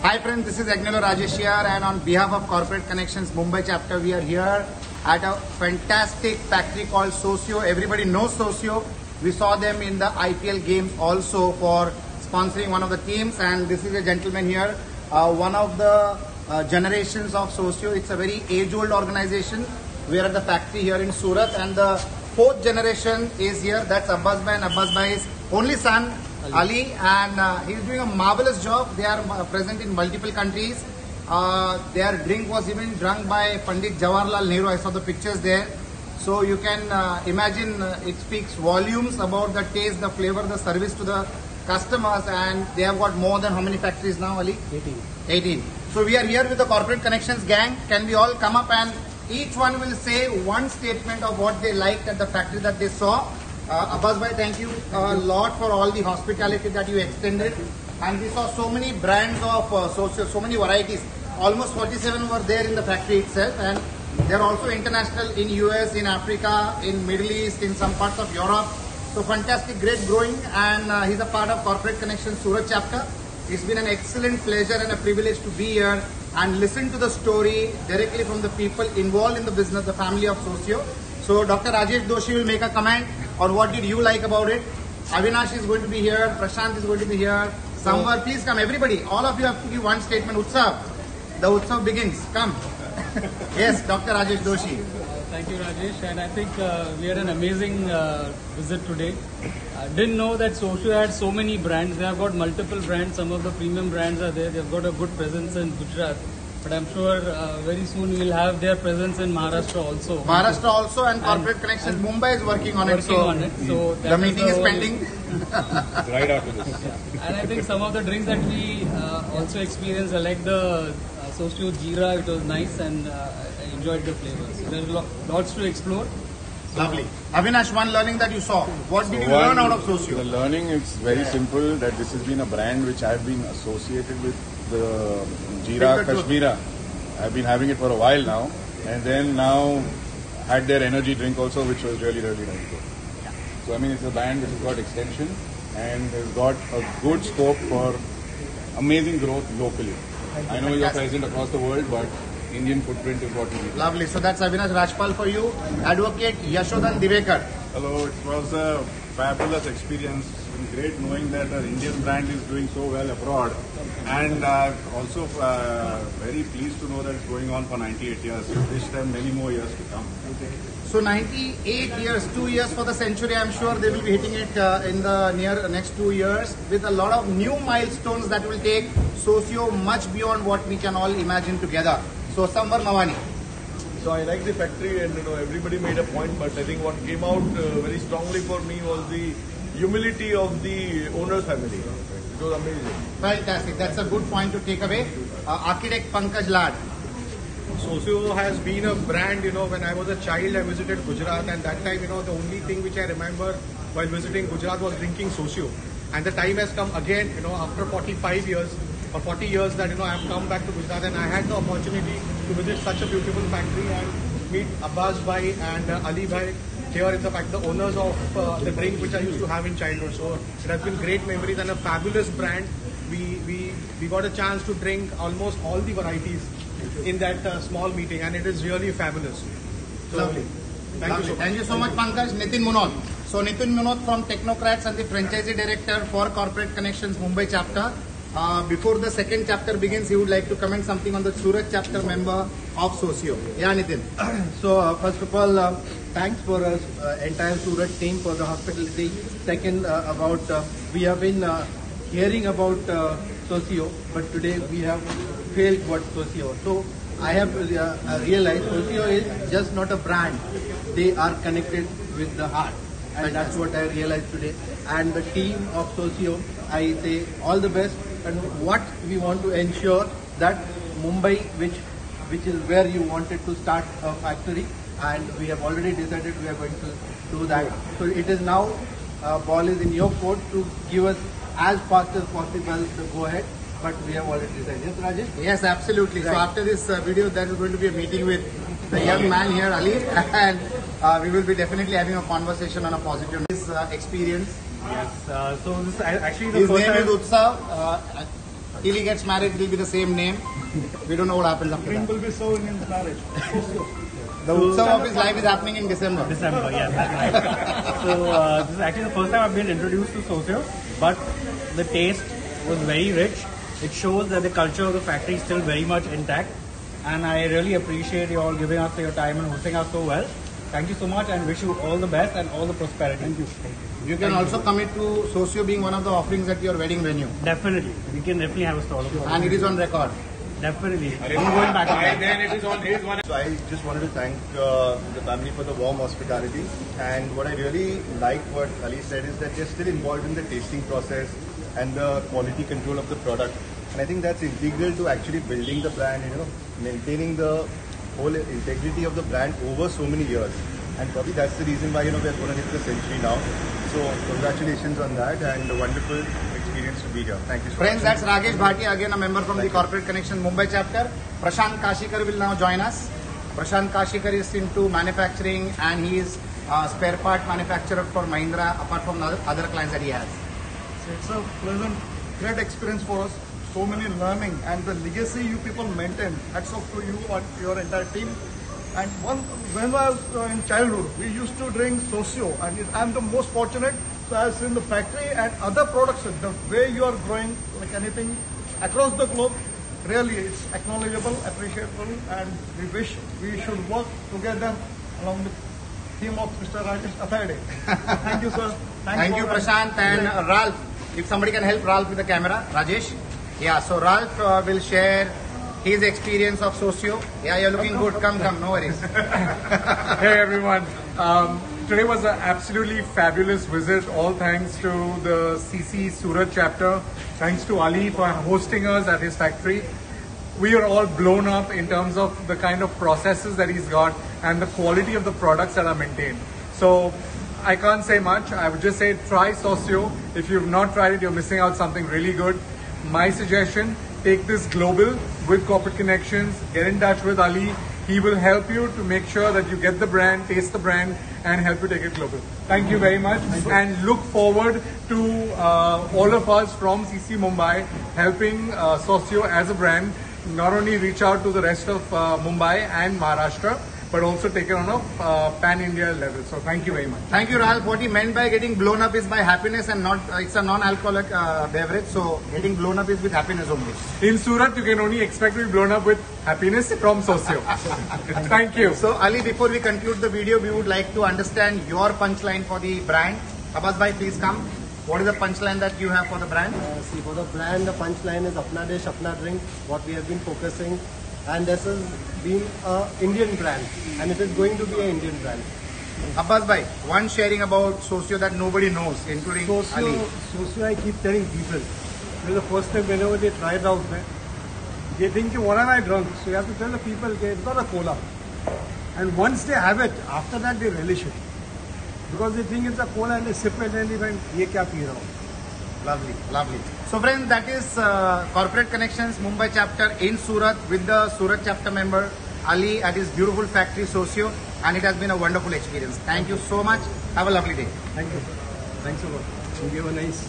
Hi friends, this is Agnello Rajesh here, and on behalf of Corporate Connections Mumbai chapter, we are here at a fantastic factory called Socio. Everybody knows Socio. We saw them in the IPL games also for sponsoring one of the teams, and this is a gentleman here, one of the generations of Socio. It's a very age-old organization. We are at the factory here in Surat, and the fourth generation is here. That's Abbas Bhai, and Abbas Bhai's only son, Ali, and he's doing a marvelous job. They are present in multiple countries. Their drink was even drunk by Pandit Jawaharlal Nehru. I saw the pictures there. So you can imagine it speaks volumes about the taste, the flavor, the service to the customers, and they have got more than how many factories now, Ali? 18. 18. So we are here with the Corporate Connections gang. Can we all come up and each one will say one statement of what they liked at the factory that they saw. Abbas Bhai, thank you a lot for all the hospitality that you extended. And we saw so many brands of so many varieties. Almost 47 were there in the factory itself, and they're also international in US, in Africa, in Middle East, in some parts of Europe. So fantastic, great growing, and he's a part of Corporate Connections Surat chapter. It's been an excellent pleasure and a privilege to be here and listen to the story directly from the people involved in the business, the family of Socio. So Dr. Rajesh Doshi will make a comment on what did you like about it. Avinash is going to be here, Prashant is going to be here. Samvar, please come, everybody. All of you have to give one statement. Utsav, the Utsav begins. Come. Yes, Dr. Rajesh Doshi. Thank you, Rajesh. And I think we had an amazing visit today. I didn't know that Socio had so many brands. They have got multiple brands. Some of the premium brands are there. They've got a good presence in Gujarat. But I'm sure very soon we'll have their presence in Maharashtra also. Maharashtra also, and Corporate Connections Mumbai is working on it. So the meeting is pending. Right after this. Yeah. And I think some of the drinks that we also experienced, I like the Socio Jeera. It was nice, and I enjoyed the flavors. So there's lots to explore. Lovely. Avinash, one learning that you saw. What did you learn out of Socio? The learning is very simple, that this has been a brand which I've been associated with, the Jeera Kashmira. I've been having it for a while now, and then now had their energy drink also, which was really good. So I mean, it's a brand which has got extension and has got a good scope for amazing growth locally. I know you're present across the world, but Indian footprint is what we need. Lovely. So that's Avinash Rajpal for you. Advocate Yashodan Divekar. Hello, it was a fabulous experience. Great knowing that an Indian brand is doing so well abroad, and also very pleased to know that it's going on for 98 years. Wish them many more years to come. So 98 years, 2 years for the century. I'm sure they will be hitting it in the next 2 years with a lot of new milestones that will take Socio much beyond what we can all imagine together. So Samvar Mawani. So I like the factory, and everybody made a point, but I think what came out very strongly for me was the humility of the owner's family. It was amazing. Fantastic. That's a good point to take away. Architect Pankaj Lad. Socio has been a brand, when I was a child I visited Gujarat, and that time, the only thing which I remember while visiting Gujarat was drinking Socio. And the time has come again, after 45 years or 40 years that, I have come back to Gujarat, and I had the opportunity to visit such a beautiful factory and meet Abbas Bhai and Ali Bhai. Here in the fact the owners of the drink which I used to have in childhood. So it has been great memories and a fabulous brand. We got a chance to drink almost all the varieties in that small meeting, and it is really fabulous. So, Lovely. Thank you so much. Pankaj. Nitin Munot. So Nitin Munot from Technocrats and the franchisee director for Corporate Connections Mumbai chapter. Before the second chapter begins, he would like to comment something on the Surat chapter member of Socio. Yeah, Nitin. So first of all, thanks for us entire Surat team for the hospitality. Second, about we have been hearing about Socio, but today we have felt what Socio. So I have realized Socio is just not a brand; they are connected with the heart, and that's what I realized today. And the team of Socio, I say all the best. And what we want to ensure that Mumbai, which is where you wanted to start a factory, and we have already decided we are going to do that. So it is now ball is in your court to give us as fast as possible the go ahead. But we have already decided. Yes, Rajesh? Yes, absolutely. Right. So after this video, there is going to be a meeting with the young man here, Ali, and we will be definitely having a conversation on a positive experience. Yes. So this is actually the His first name time. is Utsav. till he gets married, it will be the same name. We don't know what happens after that. will be so in his marriage. The Utsav of his life is happening in December. December, yes, that's right. So this is actually the first time I've been introduced to Socio, but the taste was very rich. It shows that the culture of the factory is still very much intact, and I really appreciate you all giving us your time and hosting us so well. Thank you so much, and wish you all the best and all the prosperity. Thank you. You can also commit to Socio being one of the offerings at your wedding venue, Definitely, we can definitely have a stall. and it is on record. Definitely, I'm going back. So I just wanted to thank the family for the warm hospitality, and what I really like what Ali said is that they're still involved in the tasting process and the quality control of the product, and I think that's integral to actually building the brand, maintaining the whole integrity of the brand over so many years, and probably that's the reason why we're going to hit the century now. So congratulations on that, and a wonderful experience to be here. Thank you so Friends, much. that's Rakesh Bhatia, again a member from the Corporate Connection Mumbai chapter. Prashant Kashikar will now join us. Prashant Kashikar is into manufacturing, and he is a spare part manufacturer for Mahindra, apart from other clients that he has. It's a pleasant, great experience for us. So many learning and the legacy you people maintain. Hats off to you and your entire team. And when I was in childhood, we used to drink Socio, and I'm the most fortunate. So I've seen the factory and other products, the way you are growing, like anything across the globe. Really, it's acknowledgeable, appreciable, and we wish we should work together along the team of Mr. Rajesh Athayde. Thank you, sir. Thank you, Prashant, and Ralph. If somebody can help Ralph with the camera, Rajesh. Yeah, so Ralph will share his experience of Socio. Yeah, you're looking good. Come, no worries. Hey everyone. Today was an absolutely fabulous visit. All thanks to the CC Surat chapter. Thanks to Ali for hosting us at his factory. We are all blown up in terms of the kind of processes that he's got and the quality of the products that are maintained. So I can't say much. I would just say try Socio. If you've not tried it, you're missing out something really good. My suggestion, take this global with Corporate Connections. Get in touch with Ali. He will help you to make sure that you get the brand, taste the brand, and help you take it global. Thank you very much, and look forward to all of us from CC Mumbai helping Socio as a brand not only reach out to the rest of Mumbai and Maharashtra, but also take it on a pan-India level. So thank you very much. Thank you, Ralph. What he meant by getting blown up is by happiness and not, it's a non-alcoholic beverage. So getting blown up is with happiness only. In Surat, you can only expect to be blown up with happiness from Socio. Thank you. So Ali, before we conclude the video, we would like to understand your punchline for the brand. Abbas bhai, please come. What is the punchline that you have for the brand? See, for the brand, the punchline is Apna Desh, Apna Drink, what we have been focusing. And this has been an Indian brand, and it is going to be an Indian brand. Abbas bhai, one sharing about Socio that nobody knows, including Ali. Socio, I keep telling people, this is the first time whenever they try it out, they think, what have I drunk? So you have to tell the people, okay, it's not a cola. And once they have it, after that they relish it. Because they think it's a cola and they sip it and they think, ye kya pee raha hu? Lovely, lovely. So friends, that is Corporate Connections Mumbai chapter in Surat with the Surat chapter member Ali at his beautiful factory Socio, and it has been a wonderful experience. Thank you so much. Have a lovely day. Thank you. Thanks a lot. You gave a nice